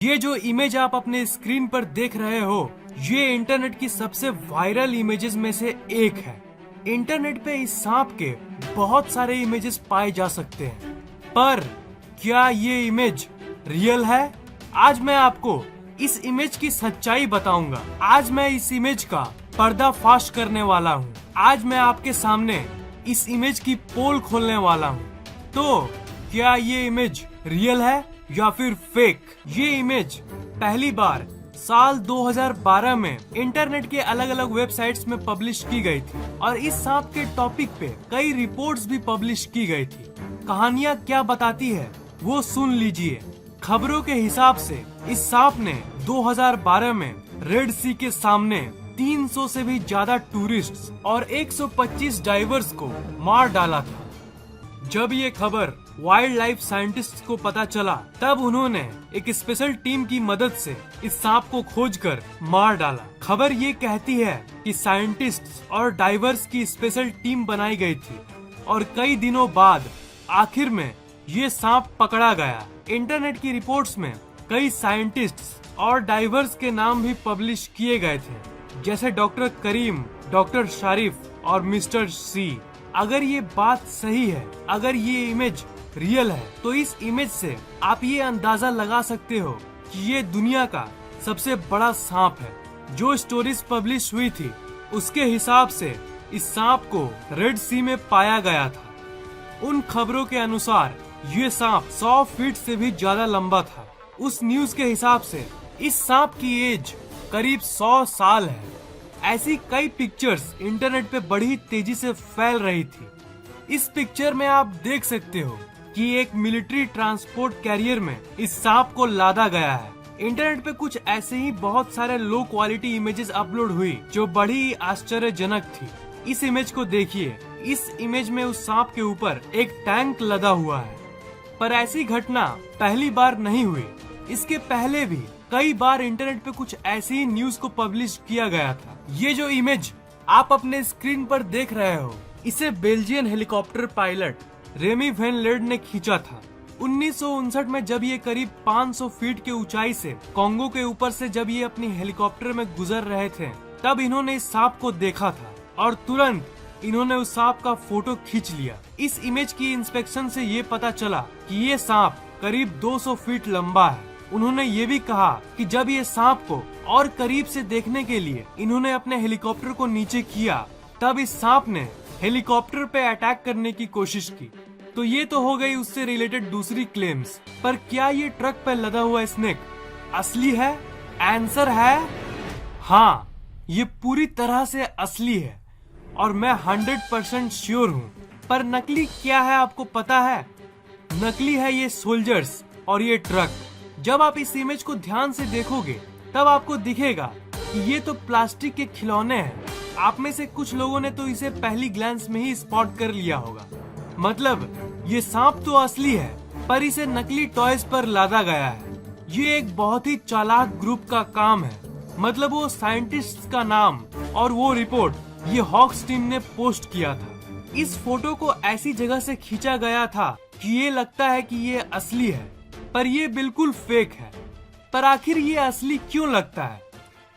ये जो इमेज आप अपने स्क्रीन पर देख रहे हो, ये इंटरनेट की सबसे वायरल इमेजेस में से एक है। इंटरनेट पे इस सांप के बहुत सारे इमेजेस पाए जा सकते हैं, पर क्या ये इमेज रियल है? आज मैं आपको इस इमेज की सच्चाई बताऊंगा। आज मैं इस इमेज का पर्दाफाश करने वाला हूँ। आज मैं आपके सामने इस इमेज की पोल खोलने वाला हूँ। तो क्या ये इमेज रियल है या फिर फेक? ये इमेज पहली बार साल 2012 में इंटरनेट के अलग अलग वेबसाइट्स में पब्लिश की गई थी और इस सांप के टॉपिक पे कई रिपोर्ट्स भी पब्लिश की गई थी। कहानियां क्या बताती है वो सुन लीजिए। खबरों के हिसाब से इस सांप ने 2012 में रेड सी के सामने 300 से भी ज्यादा टूरिस्ट्स और 125 डाइवर्स को मार डाला था। जब ये खबर वाइल्ड लाइफ साइंटिस्ट्स को पता चला, तब उन्होंने एक स्पेशल टीम की मदद से इस सांप को खोजकर मार डाला। खबर ये कहती है कि साइंटिस्ट्स और डाइवर्स की स्पेशल टीम बनाई गई थी और कई दिनों बाद आखिर में ये सांप पकड़ा गया। इंटरनेट की रिपोर्ट्स में कई साइंटिस्ट्स और डाइवर्स के नाम भी पब्लिश किए गए थे, जैसे डॉक्टर करीम, डॉक्टर शारिफ और मिस्टर सी। अगर ये बात सही है, अगर ये इमेज रियल है, तो इस इमेज से आप ये अंदाजा लगा सकते हो कि ये दुनिया का सबसे बड़ा सांप है। जो स्टोरीज पब्लिश हुई थी उसके हिसाब से इस सांप को रेड सी में पाया गया था। उन खबरों के अनुसार ये सांप 100 फीट से भी ज्यादा लंबा था। उस न्यूज के हिसाब से इस सांप की एज करीब 100 साल है। ऐसी कई पिक्चर्स इंटरनेट पे बड़ी तेजी से फैल रही थी। इस पिक्चर में आप देख सकते हो कि एक मिलिट्री ट्रांसपोर्ट कैरियर में इस सांप को लादा गया है। इंटरनेट पे कुछ ऐसे ही बहुत सारे लो क्वालिटी इमेजेस अपलोड हुई जो बड़ी आश्चर्यजनक थी। इस इमेज को देखिए। इस इमेज में उस सांप के ऊपर एक टैंक लदा हुआ है। पर ऐसी घटना पहली बार नहीं हुई। इसके पहले भी कई बार इंटरनेट पे कुछ ऐसी ही न्यूज को पब्लिश किया गया था। ये जो इमेज आप अपने स्क्रीन पर देख रहे हो, इसे Belgian helicopter pilot Remy Van Lierde ने खींचा था 1959 में। जब ये करीब 500 फीट की ऊंचाई से कॉन्गो के ऊपर से जब ये अपनी हेलीकॉप्टर में गुजर रहे थे, तब इन्होंने इस सांप को देखा था और तुरंत इन्होंने उस सांप का फोटो खींच लिया। इस इमेज की इंस्पेक्शन से ये पता चला कि ये सांप करीब 200 फीट लंबा है। उन्होंने ये भी कहा कि जब ये सांप को और करीब से देखने के लिए इन्होंने अपने हेलीकॉप्टर को नीचे किया, तब इस सांप ने हेलीकॉप्टर पे अटैक करने की कोशिश की। तो ये तो हो गई उससे रिलेटेड दूसरी क्लेम्स। पर क्या ये ट्रक पे लदा हुआ स्नेक असली है? आंसर है हाँ, ये पूरी तरह से असली है और मैं 100% श्योर हूँ। पर नकली क्या है आपको पता है? नकली है ये सोल्जर्स और ये ट्रक। जब आप इस इमेज को ध्यान से देखोगे तब आपको दिखेगा कि ये तो प्लास्टिक के खिलौने हैं। आप में से कुछ लोगों ने तो इसे पहली ग्लैंस में ही स्पॉट कर लिया होगा। मतलब ये सांप तो असली है, पर इसे नकली टॉयज पर लादा गया है। ये एक बहुत ही चालाक ग्रुप का काम है। मतलब वो साइंटिस्ट का नाम और वो रिपोर्ट ये हॉक्स टीम ने पोस्ट किया था। इस फोटो को ऐसी जगह से खींचा गया था कि ये लगता है कि ये असली है, पर ये बिल्कुल फेक है। पर आखिर ये असली क्यों लगता है?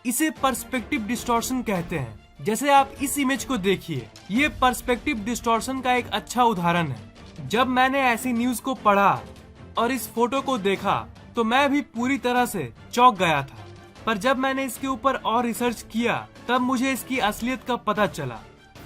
इसे पर्सपेक्टिव डिस्टॉर्शन कहते हैं। जैसे आप इस इमेज को देखिए, ये पर्सपेक्टिव डिस्टॉर्शन का एक अच्छा उदाहरण है। जब मैंने ऐसी न्यूज को पढ़ा और इस फोटो को देखा तो मैं भी पूरी तरह से चौंक गया था। पर जब मैंने इसके ऊपर और रिसर्च किया तब मुझे इसकी असलियत का पता चला।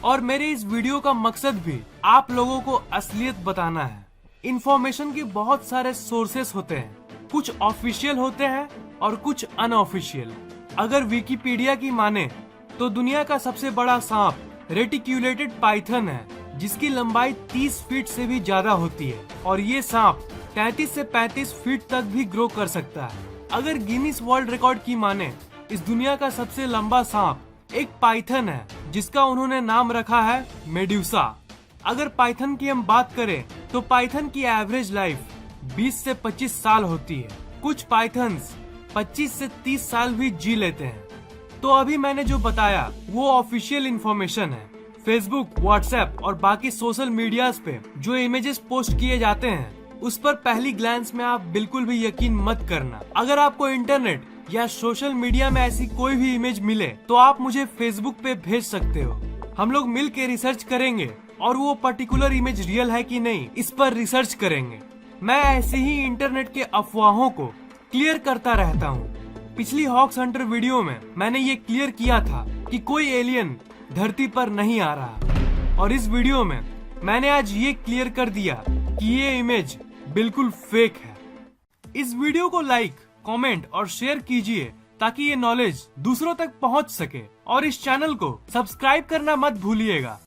और मेरे इस वीडियो का मकसद भी आप लोगों को असलियत बताना है। इंफॉर्मेशन के बहुत सारे सोर्सेस होते हैं, कुछ ऑफिशियल होते हैं और कुछ अनऑफिशियल। अगर विकिपीडिया की माने तो दुनिया का सबसे बड़ा सांप रेटिक्यूलेटेड पाइथन है, जिसकी लंबाई 30 फीट से भी ज्यादा होती है और ये सांप 33 से 35 फीट तक भी ग्रो कर सकता है। अगर गिनीज वर्ल्ड रिकॉर्ड की माने, इस दुनिया का सबसे लंबा सांप एक पाइथन है, जिसका उन्होंने नाम रखा है मेड्यूसा। अगर पाइथन की हम बात करें तो पाइथन की एवरेज लाइफ 20 से 25 साल होती है। कुछ पाइथन्स 25 से 30 साल भी जी लेते हैं। तो अभी मैंने जो बताया वो ऑफिशियल इंफॉर्मेशन है। फेसबुक, व्हाट्सएप और बाकी सोशल मीडियाज पे जो इमेजेस पोस्ट किए जाते हैं उस पर पहली ग्लैंस में आप बिल्कुल भी यकीन मत करना। अगर आपको इंटरनेट या सोशल मीडिया में ऐसी कोई भी इमेज मिले तो आप मुझे फेसबुक पे भेज सकते हो। हम लोग मिल के रिसर्च करेंगे और वो पर्टिकुलर इमेज रियल है कि नहीं इस पर रिसर्च करेंगे। मैं ऐसे ही इंटरनेट के अफवाहों को क्लियर करता रहता हूँ। पिछली हॉक्स हंटर वीडियो में मैंने ये क्लियर किया था कि कोई एलियन धरती पर नहीं आ रहा, और इस वीडियो में मैंने आज ये क्लियर कर दिया कि ये इमेज बिल्कुल फेक है। इस वीडियो को लाइक, कमेंट और शेयर कीजिए ताकि ये नॉलेज दूसरों तक पहुंच सके, और इस चैनल को सब्सक्राइब करना मत भूलिएगा।